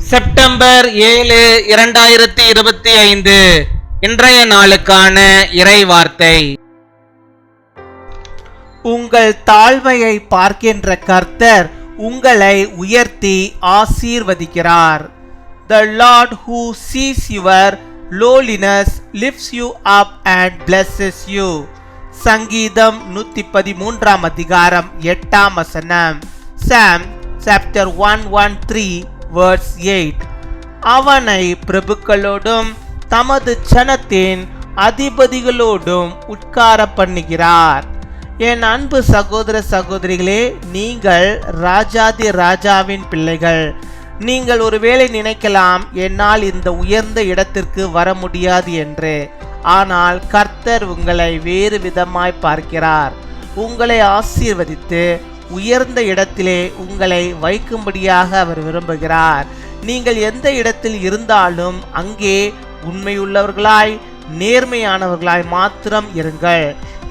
September 7, 2025 இன்றைய நாளுக்கான இறை வார்த்தை. உங்கள் தாழ்மையை பார்க்கின்ற கர்த்தர் உங்களை உயர்த்தி ஆசீர்வதிக்கிறார். The Lord who sees your lowliness lifts you up and blesses you. சங்கீதம் 113 அதிகாரம் 8 வசனம். Psalm chapter 113 verse 8. அவனை பிரபுக்களோடும் தமது ஜனத்தின் அதிபதிகளோடும் உட்கார பண்ணுகிறார். என் அன்பு சகோதர சகோதரிகளே, நீங்கள் ராஜாதி ராஜாவின் பிள்ளைகள். நீங்கள் ஒருவேளை நினைக்கலாம், என்னால் இந்த உயர்ந்த இடத்திற்கு வர முடியாது என்று. ஆனால் கர்த்தர் உங்களை வேறு விதமாய் பார்க்கிறார். உங்களை ஆசீர்வதித்து உயர்ந்த இடத்திலே உங்களை வைக்கும்படியாக அவர் விரும்புகிறார். நீங்கள் எந்த இடத்தில் இருந்தாலும் அங்கே உண்மையுள்ளவர்களாய் நேர்மையானவர்களாய் மாத்திரம் இருங்கள்.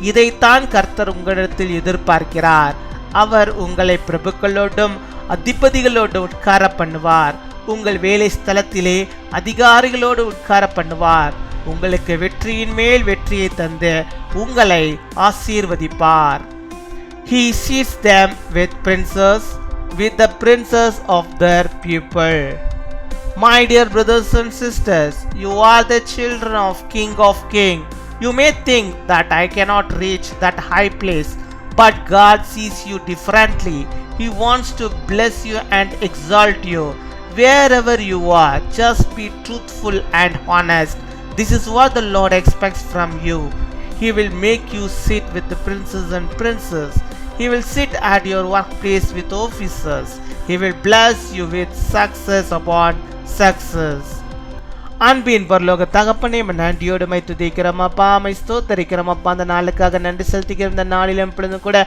இதைத்தான் கர்த்தர் உங்களிடத்தில் எதிர்பார்க்கிறார். அவர் உங்களை பிரபுக்களோடும் அதிபதிகளோடு உட்கார பண்ணுவார். உங்கள் வேலை ஸ்தலத்திலே அதிகாரிகளோடு உட்கார பண்ணுவார். உங்களுக்கு வெற்றியின் மேல் வெற்றியை தந்து உங்களை ஆசீர்வதிப்பார். He seats them with princes, with the princes of their people. My dear brothers and sisters, you are the children of King of Kings. You may think that I cannot reach that high place, but God sees you differently. He wants to bless you and exalt you. Wherever you are, just be truthful and honest. This is what the Lord expects from you. He will make you sit with the princes and princes. He will sit at your workplace with officers. He will bless you with success upon success. அன்பின் பரலோக தகப்பனே, நன்றியோடு my துதிக்கிறோம் அப்பா, my ஸ்தோத்தரிக்கிறோம் அப்பா. அந்த நாளுக்காக நன்றி செலுத்திக்கிறோம். இந்த நாளிலும் இப்பொழுதும் கூட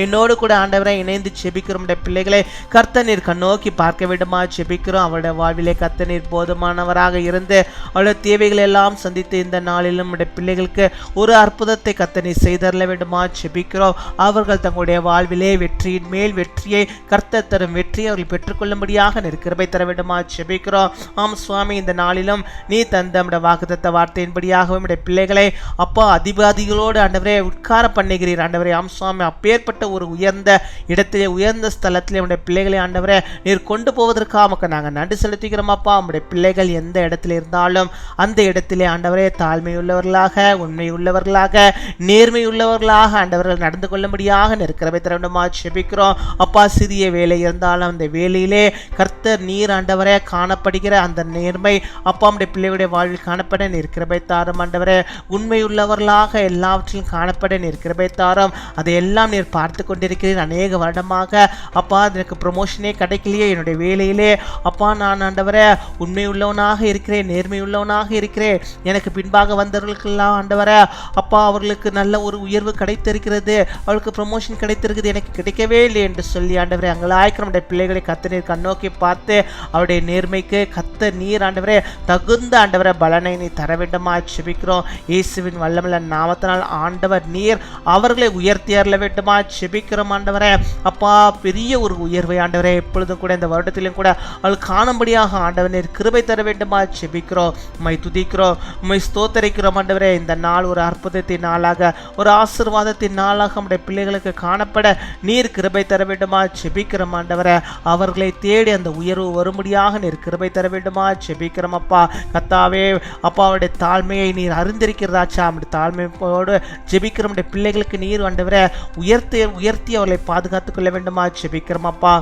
என்னோடு கூட ஆண்டவரை இணைந்து செபிக்கிறோம். பிள்ளைகளை கர்த்தர் நீர் கண்ணோக்கி பார்க்க வேண்டுமா செபிக்கிறோம். அவருடைய வாழ்விலே கர்த்தர் நீர் போதுமானவராக இருந்து அவருடைய தேவைகளை எல்லாம் சந்தித்து இந்த நாளிலும் பிள்ளைகளுக்கு ஒரு அற்புதத்தை கர்த்தர் நீர் செய்தரல வேண்டுமா செபிக்கிறோம். அவர்கள் தங்களுடைய வாழ்விலே வெற்றியின் மேல் வெற்றியை கர்த்தர் தரும் வெற்றியை அவர்கள் பெற்றுக்கொள்ளும்படியாக கிருபை தர வேண்டுமா செபிக்கிறோம். ஆம் சுவாமி, இந்த நாளிலும் நீ தந்த வாக்குத்தத்த வார்த்தையின்படியாக நம்முடைய பிள்ளைகளை அப்பா அதிபதிகளோடு ஆண்டவரே உட்கார பண்ணுகிறீர். ஆண்டவரே ஆம் சுவாமி, அப்பேற்பட்ட ஒரு உயர்ந்த இடத்திலே உயர்ந்த ஸ்தலத்திலே நம்முடைய பிள்ளைகளை ஆண்டவரே நீர் கொண்டு போவதற்காக நாங்கள் நன்றி செலுத்துகிறோம் அப்பா. நம்முடைய பிள்ளைகள் எந்த இடத்துல இருந்தாலும் அந்த இடத்திலே ஆண்டவரே தாழ்மையுள்ளவர்களாக, உண்மையுள்ளவர்களாக, நேர்மையுள்ளவர்களாக ஆண்டவர்கள் நடந்து கொள்ளும்படியாக கிருபை தர வேண்டுமா செபிக்கிறோம் அப்பா. சிறிய வேலை இருந்தாலும் அந்த வேலையிலே கர்த்தர் நீர் ஆண்டவரே காணப்படுகிற அந்த நேர்மை அப்பா பிள்ளைகளுடைய வாழ்வில் காணப்பட நீர் கிருபை தாரும் ஆண்டவரே. உண்மையுள்ளவர்களாக எல்லாவற்றிலும் காணப்பட நீர் கிருபை தாரும். அதையெல்லாம் நீர் பார்த்து கொண்டிருக்கிறீர். அநேக வருடமாக அப்பா எனக்கு ப்ரொமோஷனே கிடைக்கலையே, என்னுடைய வேலையிலே அப்பா நான் ஆண்டவரே உண்மையுள்ளவனாக இருக்கிறேன், நேர்மையுள்ளவனாக இருக்கிறேன். எனக்கு பின்பாக வந்தவர்களுக்கெல்லாம் ஆண்டவரே அப்பா அவர்களுக்கு நல்ல ஒரு உயர்வு கிடைத்திருக்கிறது, அவளுக்கு ப்ரொமோஷன் கிடைத்திருக்குது, எனக்கு கிடைக்கவே இல்லை என்று சொல்லி ஆண்டவரே அங்கலாய்க்கிற நம்முடைய பிள்ளைகளை கர்த்தர் நீர் கண்ணோக்கி பார்த்து அவருடைய நேர்மைக்கு கர்த்தர் நீர் ஆண்டவரே தகுந்த ஆண்டவரை பலனை நீ தர வேண்டுமா செபிக்கிறோம். இயேசுவின் வல்லமையுள்ள நாமத்தினால் ஆண்டவர் நீர் அவர்களை உயர்த்தி அருள வேண்டுமா செபிக்கிறோம் ஆண்டவரே. அப்பா பெரிய ஒரு உயர்வை ஆண்டவரே எப்பொழுதும் கூட இந்த வருடத்திலும் கூட அவள் காணும்படியாக ஆண்டவர் நீர் கிருபை தர வேண்டுமா செபிக்கிறோம். உம்மை துதிக்கிறோம், உம்மை ஸ்தோத்தரிக்கிறோம் ஆண்டவரே. இந்த நாள் ஒரு அற்புதத்தின் நாளாக, ஒரு ஆசீர்வாதத்தின் நாளாக நம்முடைய பிள்ளைகளுக்கு காணப்பட நீர் கிருபை தர வேண்டுமா செபிக்கிறோம் ஆண்டவரே. அவர்களை தேடி அந்த உயர்வு வரும்படியாக நீர் கிருபை தர வேண்டுமா செபிக்கிறோம் அப்பா. கர்த்தாவே அப்பா அவருடைய தாழ்மையை நீர் அறிந்திருக்கிறதாச்சா. நம்முடைய தாழ்மையோடு ஜெபிக்கிற நம்முடைய பிள்ளைகளுக்கு நீர் ஆண்டவரே உயர்த்தி அவர்களை பாதுகாத்துக் கொள்ள வேண்டுமா ஜெபிக்கிறோம் அப்பா.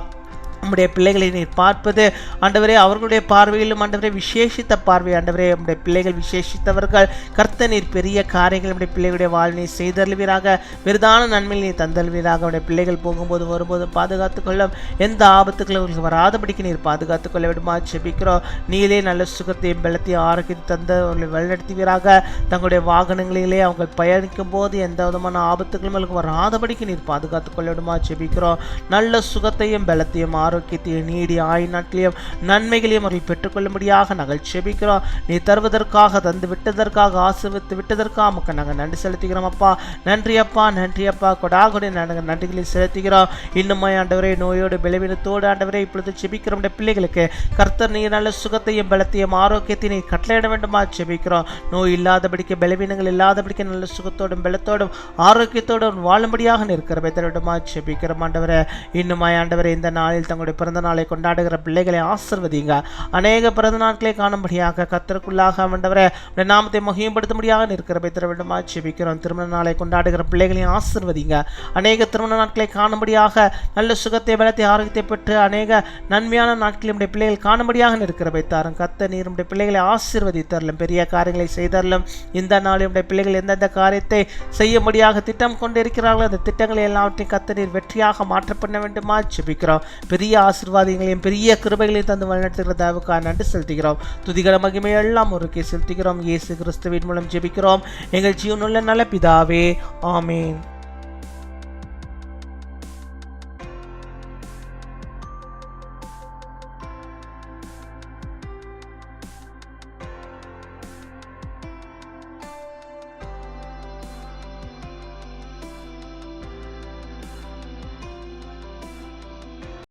நம்முடைய பிள்ளைகளை நீர் பார்ப்பது ஆண்டவரே அவர்களுடைய பார்வையிலும் ஆண்டவரே விசேஷித்த பார்வை ஆண்டவரே. நம்முடைய பிள்ளைகள் விசேஷித்தவர்கள். கர்த்தர் நீர் பெரிய காரியங்கள் நம்முடைய பிள்ளைகளுடைய வாழ்வை நீர் செய்தல்வீராக, பெரிதான நன்மையில் நீர் தந்தல்வீராக. நம்முடைய பிள்ளைகள் போகும்போது வரும்போது பாதுகாத்துக் கொள்ளும். எந்த ஆபத்துக்களும் அவர்களுக்கு வராதபடிக்கு நீர் பாதுகாத்துக் கொள்ள விடுமா செபிக்கிறோம். நீலே நல்ல சுகத்தையும் பலத்தையும் ஆரோக்கியத்தை தந்து அவர்களை வழிநடத்துவீராக. தங்களுடைய வாகனங்களிலே அவங்க பயணிக்கும் போது எந்த விதமான ஆபத்துக்களும் அவர்களுக்கு வராதபடிக்கு நீர் பாதுகாத்துக் கொள்ள விடுமா செபிக்கிறோம். நல்ல சுகத்தையும் பலத்தையும் ஆரோக்கியத்தையும் நீடி ஆயுநாட்களையும் நன்மைகளையும் அவர்கள் பெற்றுக்கொள்ளும்படியாக நாங்கள் செபிக்கிறோம். நீ தருவதற்காக, தந்து விட்டதற்காக, ஆசீர்வதித்து விட்டதற்காக நமக்கு நாங்கள் நன்றி செலுத்துகிறோம் அப்பா. நன்றி அப்பா, கொடாகொடி நாங்கள் நன்றிகளை செலுத்துகிறோம். இன்னும் ஆண்டவரே, நோயோடு பலவீனத்தோடு ஆண்டவரே இப்பொழுது செபிக்கிறோம் பிள்ளைகளுக்கு கர்த்தர் நீர் நல்ல சுகத்தையும் பலத்தையும் ஆரோக்கியத்தையும் நீ கட்டளையிட வேண்டுமா செபிக்கிறோம். நோய் இல்லாதபடிக்கு, பலவீனங்கள் இல்லாதபடிக்கு நல்ல சுகத்தோடும் பலத்தோடும் ஆரோக்கியத்தோடும் வாழும்படியாக இருக்கிற தருடமா செபிக்கிறோம் ஆண்டவரே. இன்னும் ஆண்டவரே, இந்த நாளில் தங்களுடைய பிறந்த நாளை கொண்டாடுகிற பிள்ளைகளை ஆசீர்வதிங்க. அநேக பிறந்த நாட்களை காணும்படியாக கர்த்தருக்குள்ளாக ஆண்டவரே நாமத்தை மகிமைப்படுத்தும்படியாக இருக்கிற தருடமா செபிக்கிறோம். திருமண நாளை கொண்டாடுகிற பிள்ளைகளையும் ஆசீர்வதிங்க. அநேக திருமண நாட்களை காணும்படியாக நல்ல சுகத்தை பலத்தை ஆரோக்கியத்தை பெற்று அநேக நன்மையான நாட்களில் நம்முடைய பிள்ளைகள் காணும்படியாக இருக்கிற வைத்தாரும். கர்த்தர் நீர் நம்முடைய பிள்ளைகளை ஆசீர்வதித்தரலும், பெரிய காரியங்களை செய்தரலும். இந்த நாளில் நம்முடைய பிள்ளைகள் எந்தெந்த காரியத்தை செய்யும்படியாக திட்டம் கொண்டு இருக்கிறார்களோ அந்த திட்டங்களை எல்லாவற்றையும் கர்த்தர் நீர் வெற்றியாக மாற்ற பண்ண வேண்டுமா ஜெபிக்கிறோம். பெரிய ஆசீர்வாதங்களையும் பெரிய கிருபைகளையும் தந்து வழிநடத்துகிற தயவுக்காக நன்றி செலுத்துகிறோம். துதிகர மகிமை எல்லாம் ஒருக்கே செலுத்துகிறோம். இயேசு கிறிஸ்துவின் மூலம் ஜெபிக்கிறோம் எங்கள் ஜீவனுள்ள நல்ல பிதாவே, ஆமேன்.